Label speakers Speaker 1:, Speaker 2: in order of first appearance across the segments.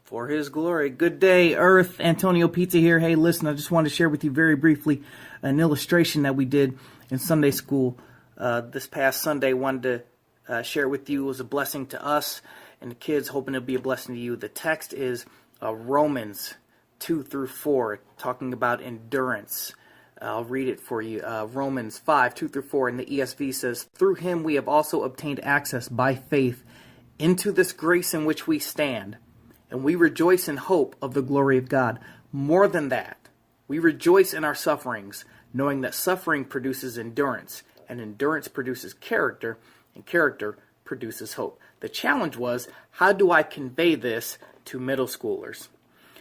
Speaker 1: For His glory. Good day, Earth. AntonioPizza here. Hey, listen, I just wanted to share with you very briefly an illustration that we did in Sunday school this past Sunday. Wanted to share it with you. It was a blessing to us and the kids, hoping it'll be a blessing to you. The text is Romans 2 through 4, talking about endurance. I'll read it for you. Romans 5, 2 through 4 in the ESV says, "Through Him we have also obtained access by faith into this grace in which we stand. And we rejoice in hope of the glory of God. More than that, we rejoice in our sufferings, knowing that suffering produces endurance, and endurance produces character, and character produces hope." The challenge was, how do I convey this to middle schoolers?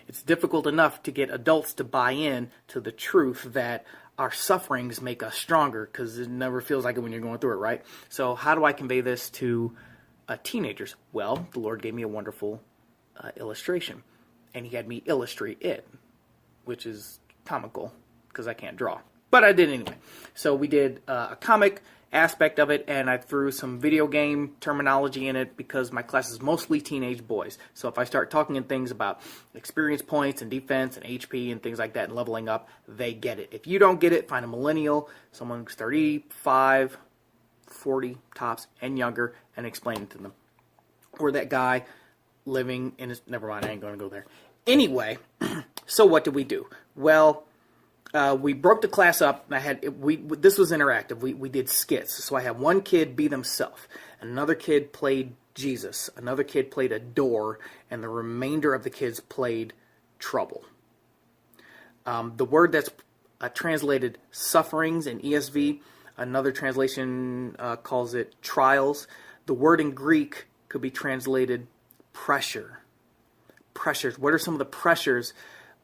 Speaker 1: It's difficult enough to get adults to buy in to the truth that our sufferings make us stronger, because it never feels like it when you're going through it, right? So how do I convey this to teenagers? Well, the Lord gave me a wonderful illustration, and He had me illustrate it, which is comical because I can't draw, but I did anyway. So we did a comic aspect of it, and I threw some video game terminology in it because my class is mostly teenage boys. So if I start talking in things about experience points and defense and HP and things like that and leveling up, they get it. If you don't get it, find a millennial, someone who's 35, 40 tops and younger, and explain it to them. Or that guy living in his, never mind, I ain't going to go there. Anyway, so what did we do? Well, we broke the class up. This was interactive. We did skits. So I had one kid be themselves. Another kid played Jesus. Another kid played a door. And the remainder of the kids played trouble. The word that's translated sufferings in ESV, another translation calls it trials. The word in Greek could be translated pressure. Pressures. What are some of the pressures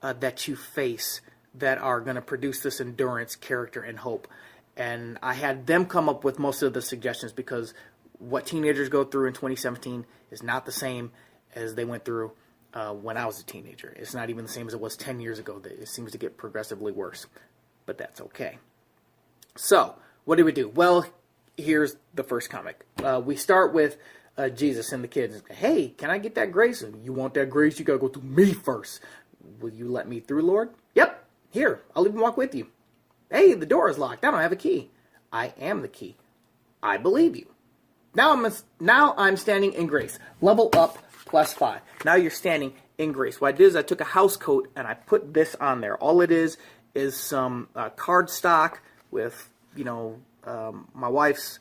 Speaker 1: that you face that are going to produce this endurance, character, and hope? And I had them come up with most of the suggestions, because what teenagers go through in 2017 is not the same as they went through when I was a teenager. It's not even the same as it was 10 years ago. It seems to get progressively worse, but that's okay. So what did we do? Well, here's the first comic. We start with Jesus and the kids. "Hey, can I get that grace?" "You want that grace? You got to go through me first." "Will you let me through, Lord?" "Yep. Here, I'll even walk with you." "Hey, the door is locked. I don't have a key." "I am the key. I believe you. Now I'm standing in grace. Level up +5. Now you're standing in grace." What I did is I took a house coat and I put this on there. All it is some cardstock with, my wife's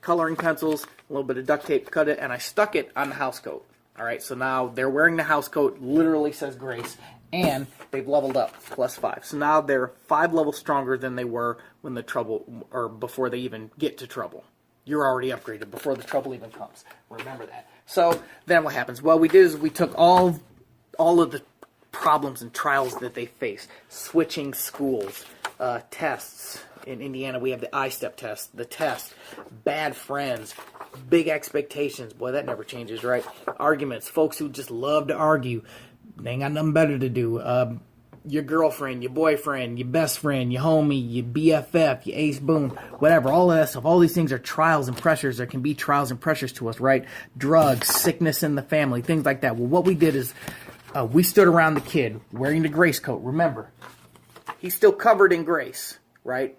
Speaker 1: coloring pencils, a little bit of duct tape, cut it, and I stuck it on the house coat. All right, so now they're wearing the house coat, literally says grace, and they've leveled up +5. So now they're 5 levels stronger than they were when the trouble, or before they even get to trouble. You're already upgraded before the trouble even comes. Remember that. So then what happens? Well, we did is we took all of the problems and trials that they face, switching schools, tests. In Indiana, we have the I-step test, the test, bad friends, big expectations. Boy, that never changes, right? Arguments, folks who just love to argue. They ain't got nothing better to do. Your girlfriend, your boyfriend, your best friend, your homie, your BFF, your ace boon, whatever, all of that stuff. All these things are trials and pressures. There can be trials and pressures to us, right? Drugs, sickness in the family, things like that. Well, what we did is we stood around the kid wearing the grace coat. Remember, he's still covered in grace, right?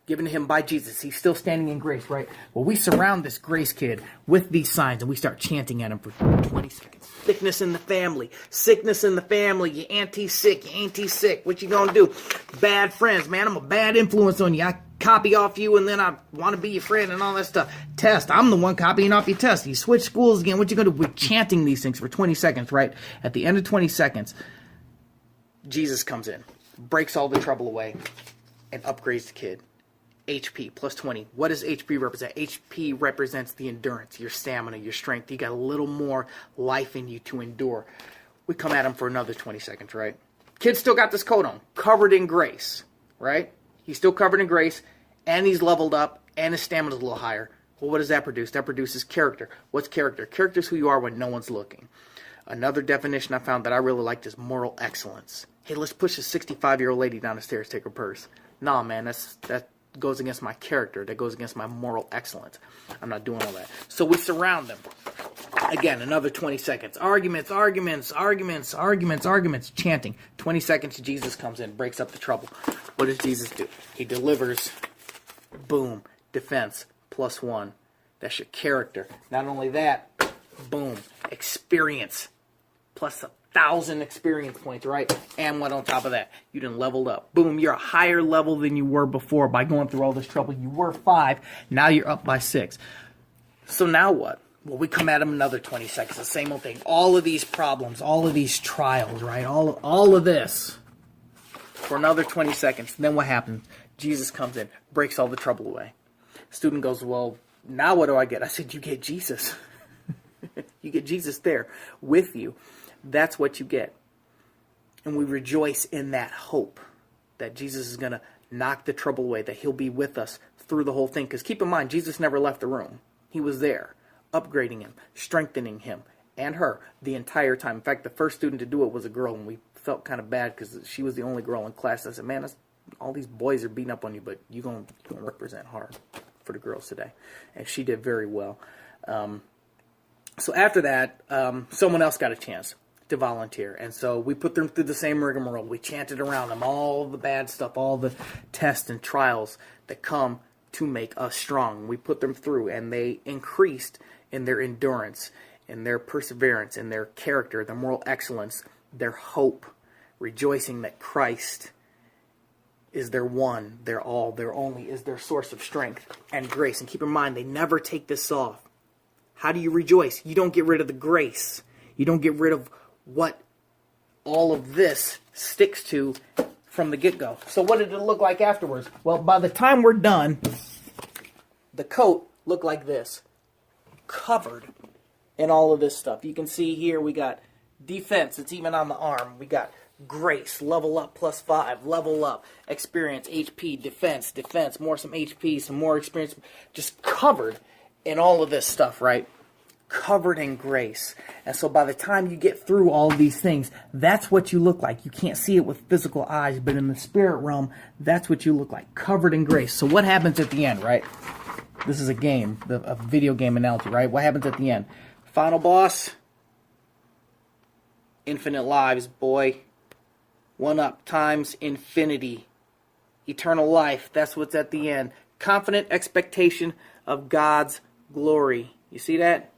Speaker 1: Given to him by Jesus. He's still standing in grace, right? Well, we surround this grace kid with these signs, and we start chanting at him for 20 seconds. Sickness in the family. Sickness in the family. You anti-sick. You anti-sick. What you gonna do? Bad friends. Man, I'm a bad influence on you. I copy off you, and then I want to be your friend and all that stuff. Test. I'm the one copying off your test. You switch schools again. What you gonna do? We're chanting these things for 20 seconds, right? At the end of 20 seconds, Jesus comes in, breaks all the trouble away, and upgrades the kid. HP +20. What does HP represent? HP represents the endurance, your stamina, your strength. You got a little more life in you to endure. We come at him for another 20 seconds, right? Kid still got this coat on, covered in grace, right? He's still covered in grace, and he's leveled up, and his stamina's a little higher. Well, what does that produce? That produces character. What's character? Character is who you are when no one's looking. Another definition I found that I really liked is moral excellence. Hey, let's push a 65-year-old lady down the stairs, take her purse. Nah, man, that goes against my character. That goes against my moral excellence. I'm not doing all that. So we surround them. Again, another 20 seconds. Arguments, chanting. 20 seconds, Jesus comes in, breaks up the trouble. What does Jesus do? He delivers, boom, defense, +1. That's your character. Not only that, boom, experience, +1,000 experience points, right? And what on top of that? You done leveled up. Boom, you're a higher level than you were before by going through all this trouble. You were 5, now you're up by 6. So now what? Well, we come at him another 20 seconds, the same old thing. All of these problems, all of these trials, right? All of this for another 20 seconds. And then what happens? Jesus comes in, breaks all the trouble away. Student goes, well, now what do I get? I said, you get Jesus. You get Jesus there with you. That's what you get. And we rejoice in that hope that Jesus is going to knock the trouble away, that he'll be with us through the whole thing. Because keep in mind, Jesus never left the room. He was there, upgrading him, strengthening him and her the entire time. In fact, the first student to do it was a girl, and we felt kind of bad because she was the only girl in class. I said, man, all these boys are beating up on you, but you're going to represent hard for the girls today. And she did very well. So after that, someone else got a chance to volunteer. And so we put them through the same rigmarole. We chanted around them all the bad stuff, all the tests and trials that come to make us strong. We put them through, and they increased in their endurance, in their perseverance, in their character, their moral excellence, their hope, rejoicing that Christ is their one, their all, their only, is their source of strength and grace. And keep in mind, they never take this off. How do you rejoice? You don't get rid of the grace. You don't get rid of what all of this sticks to from the get-go. So what did it look like afterwards? Well, by the time we're done, the coat looked like this, covered in all of this stuff. You can see here we got defense. It's even on the arm. We got grace, level up +5, level up, experience, HP, defense, more some HP, some more experience, just covered in all of this stuff, right? Covered in grace. And so by the time you get through all of these things, that's what you look like. You can't see it with physical eyes, but in the spirit realm, that's what you look like, covered in grace. So what happens at the end, right? This is a game, a video game analogy, right? What happens at the end? Final boss, infinite lives, boy. 1 up times infinity. Eternal life, that's what's at the end. Confident expectation of God's glory. You see that?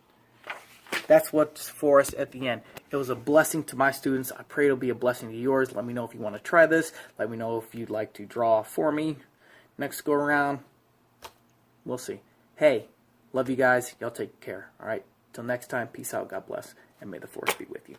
Speaker 1: That's what's for us at the end. It was a blessing to my students. I pray it'll be a blessing to yours. Let me know if you want to try this. Let me know if you'd like to draw for me next go around. We'll see. Hey, love you guys. Y'all take care. All right. Till next time, peace out. God bless. And may the force be with you.